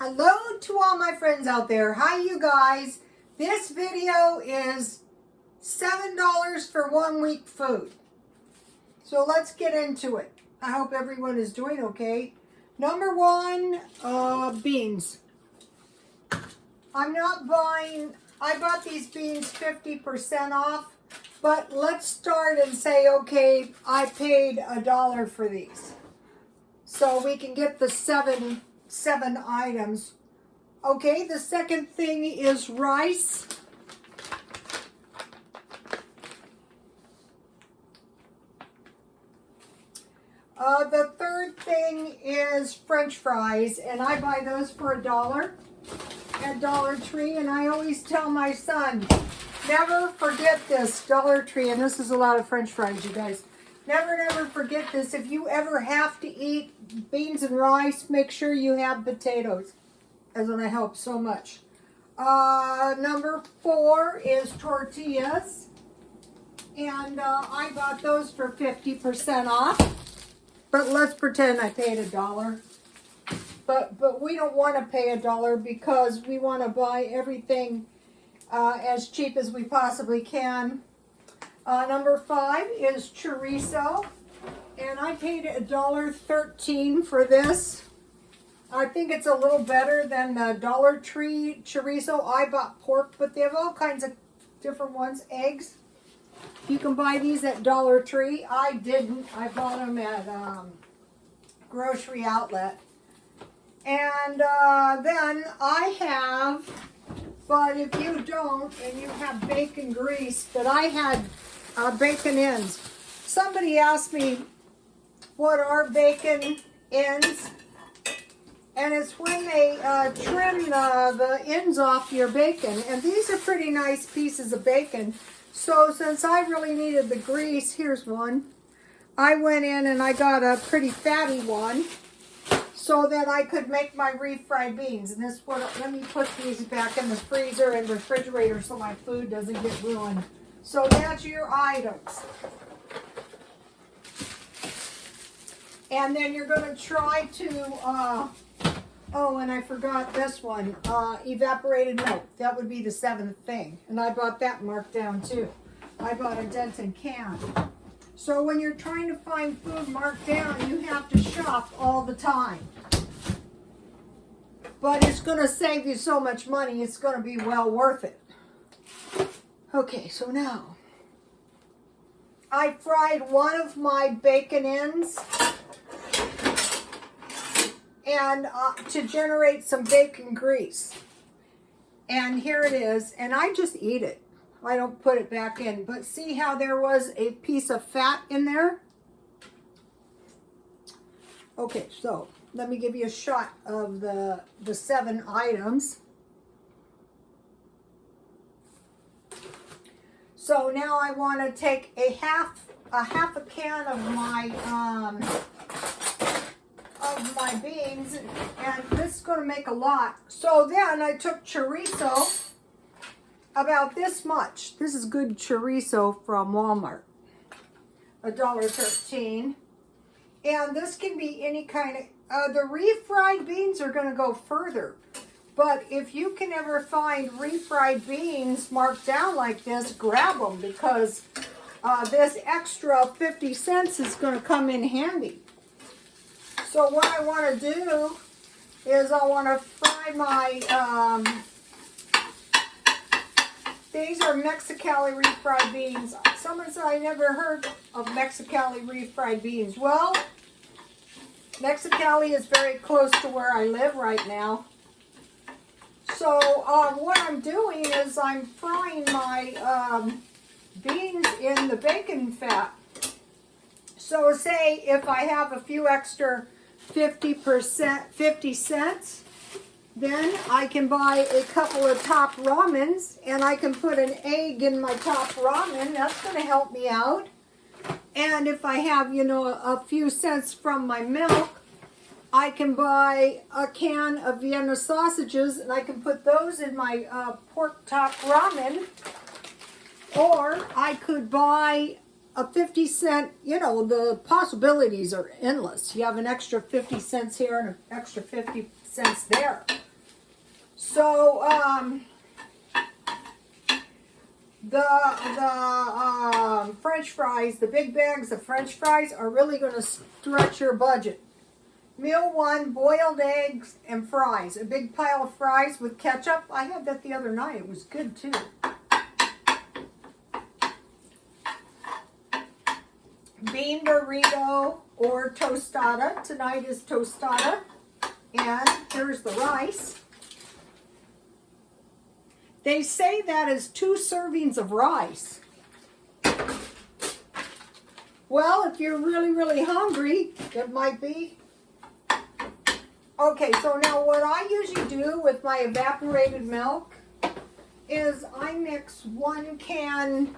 Hello to all my friends out there. Hi you guys. This video is $7 for 1 week food. So let's get into it. I hope everyone is doing okay. Number one, beans. I'm not buying, I bought these beans 50% off, but let's start and say, okay, I paid $1 for these. So we can get the seven items. Okay, the second thing is rice. The third thing is French fries, and I buy those for $1 at Dollar Tree, and I always tell my son, never forget this, Dollar Tree, and this is a lot of French fries, you guys. Never forget this. If you ever have to eat beans and rice, make sure you have potatoes. That's going to help so much. Number 4 is tortillas. And I got those for 50% off. But let's pretend I paid $1. But we don't want to pay $1 because we want to buy everything as cheap as we possibly can. Number 5 is chorizo, and I paid $1.13 for this. I think it's a little better than the Dollar Tree chorizo. I bought pork, but they have all kinds of different ones. Eggs. You can buy these at Dollar Tree. I didn't. I bought them at Grocery Outlet. And then I have, but if you don't and you have bacon grease, but I had bacon ends. Somebody asked me what are bacon ends, and it's when they trim the ends off your bacon, and these are pretty nice pieces of bacon. So since I really needed the grease, here's one. I went in and I got a pretty fatty one so that I could make my refried beans. And this one, let me put these back in the freezer and refrigerator so my food doesn't get ruined. So that's your items. And then you're going to try to, oh, and I forgot this one, evaporated milk. That would be the 7th thing. And I bought that marked down too. I bought a Denton can. So when you're trying to find food marked down, you have to shop all the time. But it's going to save you so much money, it's going to be well worth it. Okay, so now, I fried one of my bacon ends and to generate some bacon grease. And here it is, and I just eat it. I don't put it back in, but see how there was a piece of fat in there? Okay, so let me give you a shot of the 7 items. So now I want to take a half a can of my beans, and this is going to make a lot. So then I took chorizo, about this much. This is good chorizo from Walmart, $1.13. And this can be any kind of, the refried beans are going to go further. But if you can ever find refried beans marked down like this, grab them, because this extra 50 cents is going to come in handy. So what I want to do is I want to fry my, these are Mexicali refried beans. Someone said I never heard of Mexicali refried beans. Well, Mexicali is very close to where I live right now. So what I'm doing is I'm frying my beans in the bacon fat. So say if I have a few extra 50 cents, then I can buy a couple of top ramens, and I can put an egg in my top ramen. That's going to help me out. And if I have, you know, a few cents from my milk, I can buy a can of Vienna sausages, and I can put those in my pork top ramen. Or I could buy a 50-cent, you know, the possibilities are endless. You have an extra 50 cents here and an extra 50 cents there. So, French fries, the big bags of French fries are really going to stretch your budget. Meal one, boiled eggs and fries. A big pile of fries with ketchup. I had that the other night. It was good too. Bean burrito or tostada. Tonight is tostada. And here's the rice. They say that is 2 servings of rice. Well, if you're really, really hungry, it might be. Okay, so now what I usually do with my evaporated milk is I mix 1 can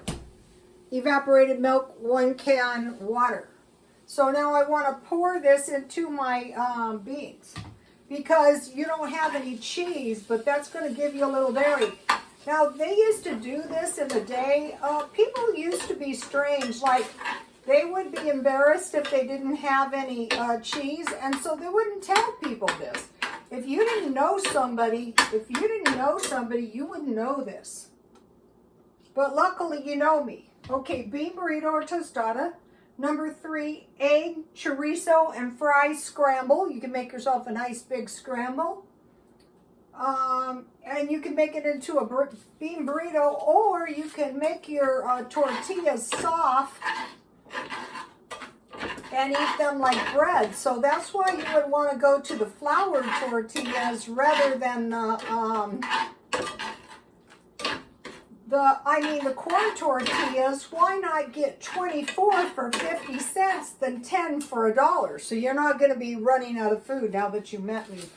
evaporated milk, 1 can water. So now I want to pour this into my beans because you don't have any cheese, but that's going to give you a little dairy. Now, they used to do this in the day. People used to be strange, like they would be embarrassed if they didn't have any cheese, and so they wouldn't tell people this. If you didn't know somebody, you wouldn't know this. But luckily, you know me. Okay, bean burrito or tostada. Number 3, egg, chorizo, and fries scramble. You can make yourself a nice big scramble. And you can make it into a bean burrito, or you can make your tortillas soft and eat them like bread. So that's why you would want to go to the flour tortillas rather than the corn tortillas. Why not get 24 for 50 cents than 10 for $1? So you're not going to be running out of food now that you met me.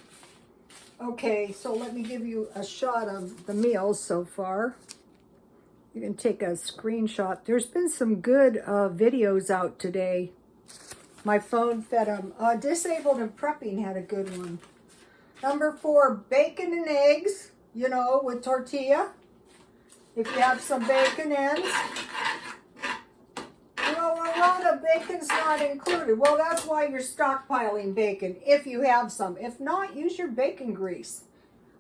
Okay, so let me give you a shot of the meals so far. You can take a screenshot. There's been some good videos out today. My phone fed them. Disabled and Prepping had a good one. Number 4, bacon and eggs, with tortilla. If you have some bacon ends. Rhoda, bacon's not included. Well, that's why you're stockpiling bacon, if you have some. If not, use your bacon grease.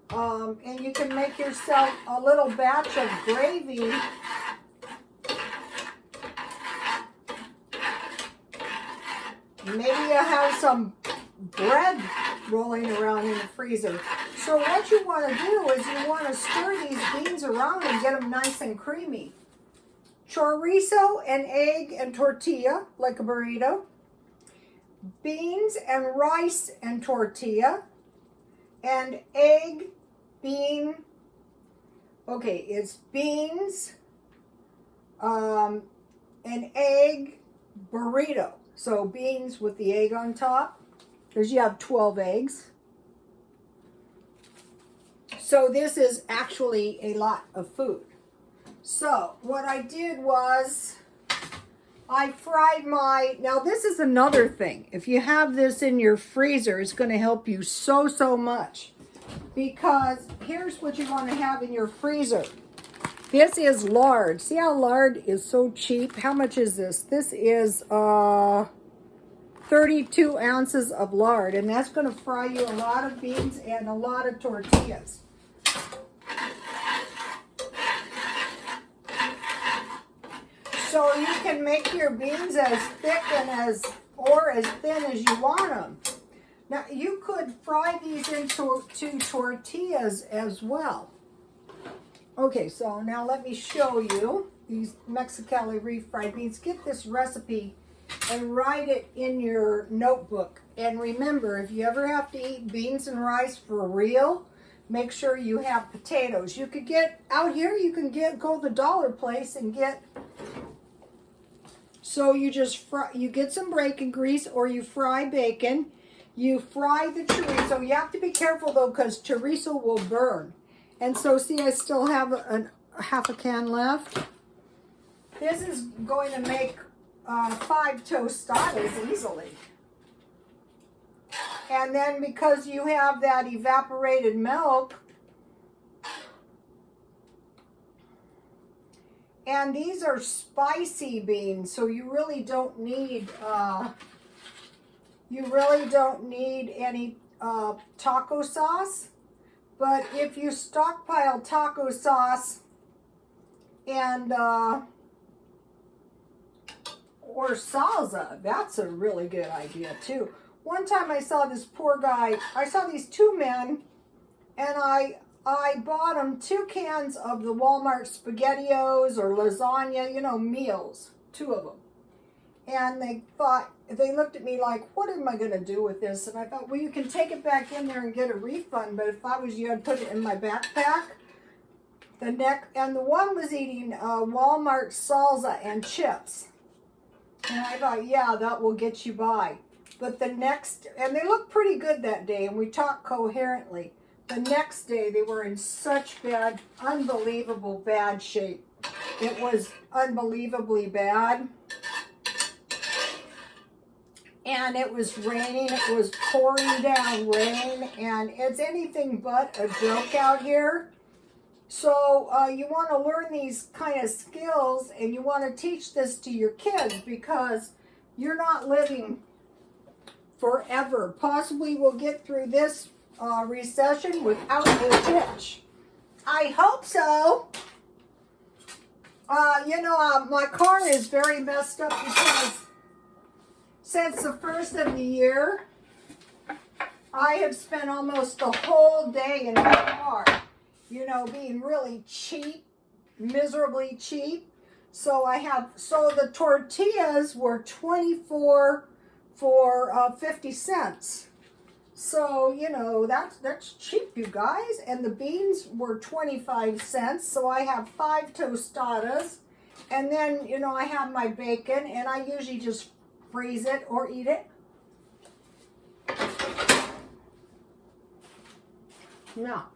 And you can make yourself a little batch of gravy. Maybe you have some bread rolling around in the freezer. So what you want to do is you want to stir these beans around and get them nice and creamy. Chorizo and egg and tortilla, like a burrito. Beans and rice and tortilla. And egg, bean. Okay, it's beans, an egg burrito. So beans with the egg on top, because you have 12 eggs. So this is actually a lot of food. So what I did was I fried now this is another thing. If you have this in your freezer, it's going to help you so much. Because here's what you want to have in your freezer. This is lard. See how lard is so cheap? How much is this? This is 32 ounces of lard. And that's going to fry you a lot of beans and a lot of tortillas. So you can make your beans as thick and as thin as you want them. Now you could fry these into tortillas as well. Okay, so now let me show you these Mexicali refried beans. Get this recipe and write it in your notebook. And remember, if you ever have to eat beans and rice for real, make sure you have potatoes. You could get out here. You can go to the dollar place and get. So you just you get some bacon grease, or you fry bacon. You fry the chorizo. You have to be careful though, because chorizo will burn. And so see, I still have half a can left. This is going to make 5 tostadas easily. And then because you have that evaporated milk, and these are spicy beans, so you really don't need any taco sauce. But if you stockpile taco sauce and or salsa, that's a really good idea too. One time I saw this poor guy, I saw these two men, and I bought them 2 cans of the Walmart SpaghettiOs or lasagna, you know, meals, 2 of them. And they looked at me like, what am I going to do with this? And I thought, well, you can take it back in there and get a refund, but if I was you, I'd put it in my backpack. And the one was eating Walmart salsa and chips. And I thought, yeah, that will get you by. But the next, and they looked pretty good that day, and we talked coherently. The next day, they were in such bad, unbelievable bad shape. It was unbelievably bad. And it was raining, it was pouring down rain, and it's anything but a joke out here. So you want to learn these kind of skills, and you want to teach this to your kids, because you're not living forever. Possibly we'll get through this recession without a hitch. I hope so. My car is very messed up because since the first of the year, I have spent almost the whole day in my car, you know, being really cheap, miserably cheap. So the tortillas were 24 for 50 cents. So, you know, that's cheap, you guys. And the beans were 25 cents. So I have 5 tostadas. And then, you know, I have my bacon, and I usually just freeze it or eat it. Now,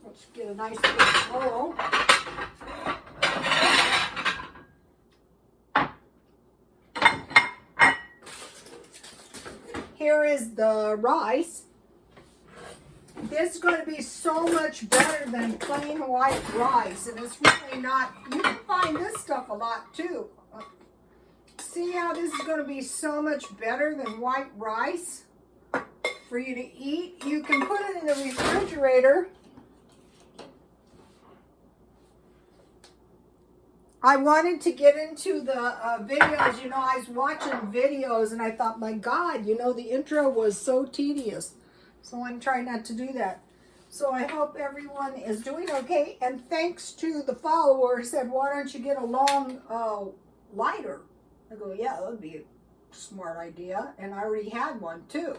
let's get a nice big bowl. Here is the rice. This is going to be so much better than plain white rice, and it's really not. You can find this stuff a lot too. See how this is going to be so much better than white rice for you to eat? You can put it in the refrigerator. I wanted to get into the videos. You know, I was watching videos, and I thought, my God, you know, the intro was so tedious. So I'm trying not to do that. So I hope everyone is doing okay. And thanks to the follower who said, why don't you get a long lighter? I go, yeah, that would be a smart idea. And I already had one too,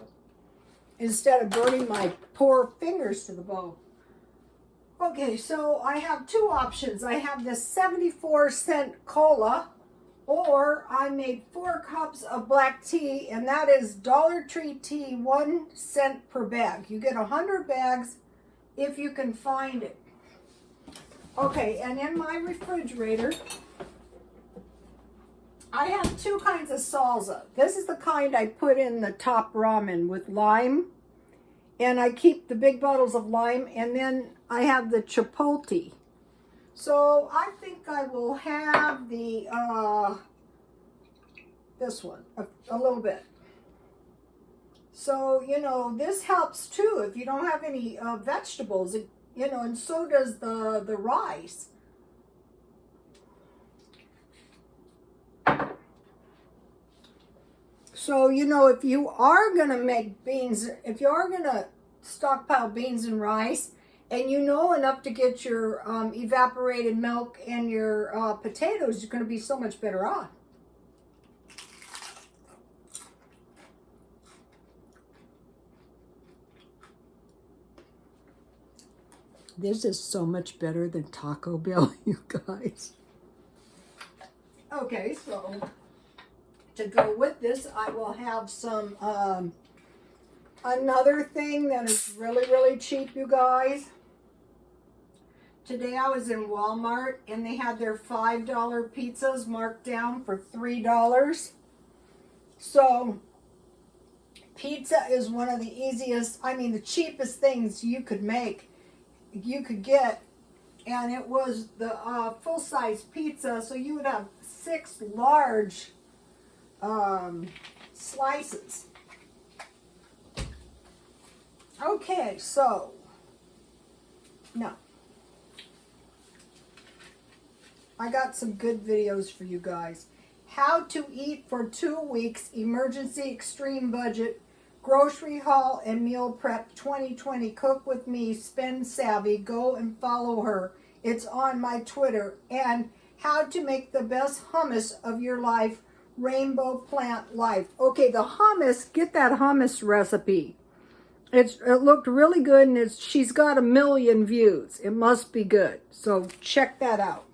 instead of burning my poor fingers to the bone. Okay, so I have 2 options. I have this 74-cent cola, or I made 4 cups of black tea, and that is Dollar Tree tea, 1 cent per bag. You get 100 bags if you can find it. Okay, and in my refrigerator, I have 2 kinds of salsa. This is the kind I put in the top ramen with lime, and I keep the big bottles of lime, and then I have the chipotle. So I think I will have the this one a little bit. So, you know, this helps too if you don't have any vegetables, you know, and so does the rice. So, you know, if you are going to make beans, if you are going to stockpile beans and rice, and you know enough to get your evaporated milk and your potatoes, you're going to be so much better off. This is so much better than Taco Bell, you guys. Okay, so to go with this, I will have some, another thing that is really, really cheap, you guys. Today I was in Walmart, and they had their $5 pizzas marked down for $3. So pizza is one of the easiest, I mean, the cheapest things you could make, you could get. And it was the full-size pizza, so you would have 6 large slices. Okay, so, no. I got some good videos for you guys. How to eat for 2 weeks, emergency extreme budget, grocery haul and meal prep 2020. Cook with me, spend savvy. Go and follow her. It's on my Twitter. And how to make the best hummus of your life, rainbow plant life. Okay, the hummus, get that hummus recipe. It looked really good, and she's got 1 million views. It must be good. So check that out.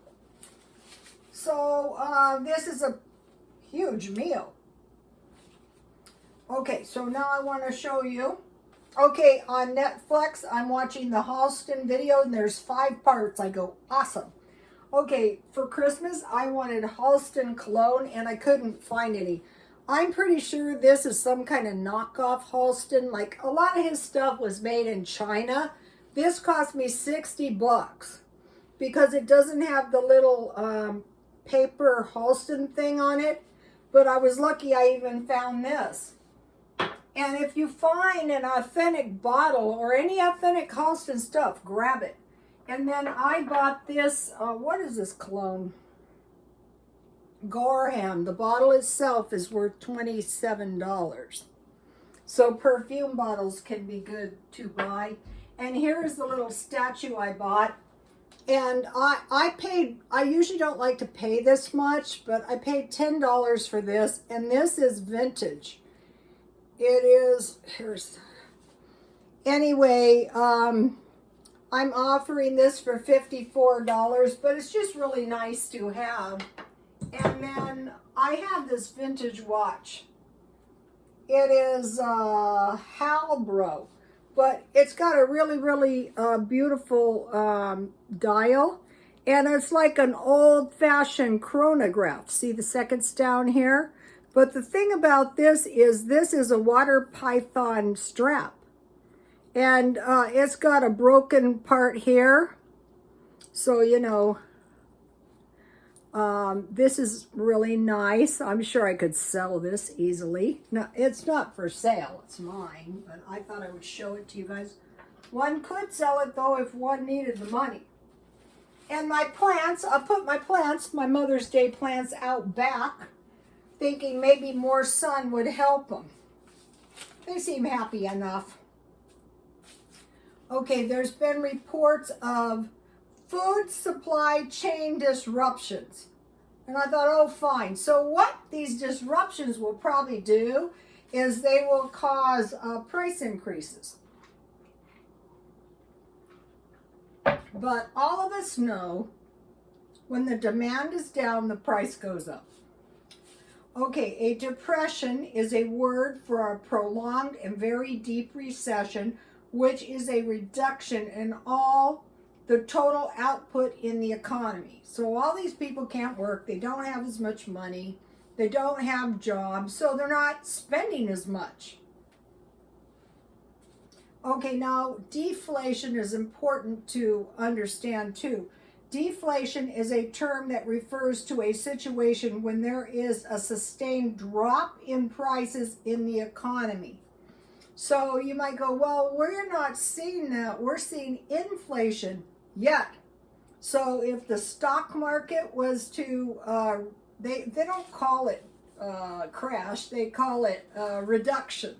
So this is a huge meal. Okay, so now I want to show you. Okay, on Netflix, I'm watching the Halston video, and there's 5 parts. I go, awesome. Okay, for Christmas, I wanted Halston cologne, and I couldn't find any. I'm pretty sure this is some kind of knockoff Halston. Like, a lot of his stuff was made in China. This cost me $60 because it doesn't have the little paper Halston thing on it. But I was lucky I even found this. And if you find an authentic bottle or any authentic Halston stuff, grab it. And then I bought this, what is this cologne? Gorham. The bottle itself is worth $27. So perfume bottles can be good to buy. And here's the little statue I bought. And I usually don't like to pay this much, but I paid $10 for this. And this is vintage. It is, anyway, I'm offering this for $54, but it's just really nice to have. And then I have this vintage watch. It is Halbro, but it's got a really, really beautiful dial. And it's like an old-fashioned chronograph. See the seconds down here? But the thing about this is a water python strap. And it's got a broken part here. So, you know, this is really nice. I'm sure I could sell this easily. No, it's not for sale. It's mine. But I thought I would show it to you guys. One could sell it, though, if one needed the money. And my plants, I'll put my Mother's Day plants out back, thinking maybe more sun would help them. They seem happy enough. Okay, there's been reports of food supply chain disruptions. And I thought, oh, fine. So what these disruptions will probably do is they will cause price increases. But all of us know when the demand is down, the price goes up. Okay, a depression is a word for a prolonged and very deep recession, which is a reduction in all the total output in the economy. So all these people can't work, they don't have as much money, they don't have jobs, so they're not spending as much. Okay, now deflation is important to understand too. Deflation is a term that refers to a situation when there is a sustained drop in prices in the economy. So you might go, well, we're not seeing that. We're seeing inflation yet. So if the stock market was to, they don't call it crash, they call it reduction.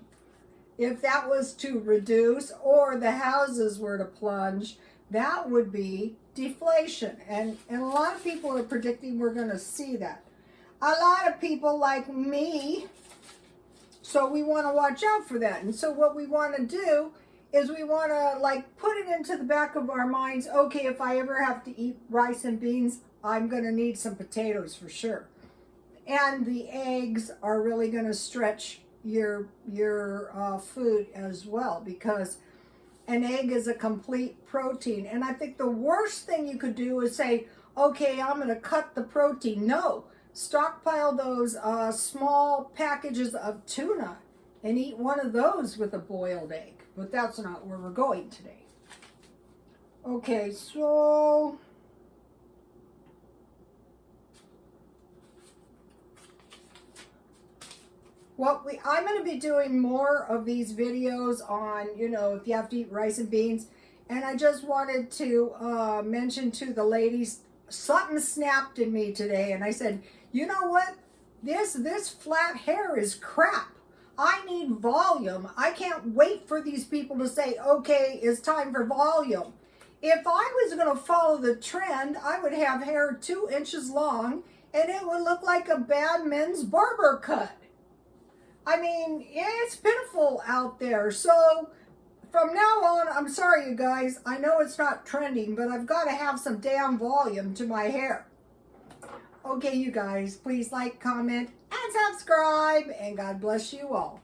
If that was to reduce or the houses were to plunge, that would be deflation. And a lot of people are predicting we're going to see that. A lot of people like me, so we want to watch out for that. And so what we want to do is we want to like put it into the back of our minds, okay, if I ever have to eat rice and beans, I'm going to need some potatoes for sure. And the eggs are really going to stretch your food as well, because an egg is a complete protein. And I think the worst thing you could do is say, okay, I'm going to cut the protein. No, stockpile those small packages of tuna and eat one of those with a boiled egg. But that's not where we're going today. Okay, so I'm going to be doing more of these videos on, you know, if you have to eat rice and beans. And I just wanted to mention to the ladies, something snapped in me today. And I said, you know what? This flat hair is crap. I need volume. I can't wait for these people to say, okay, it's time for volume. If I was going to follow the trend, I would have hair 2 inches long and it would look like a bad men's barber cut. I mean, it's pitiful out there. So from now on, I'm sorry, you guys. I know it's not trending, but I've got to have some damn volume to my hair. Okay, you guys, please like, comment, and subscribe. And God bless you all.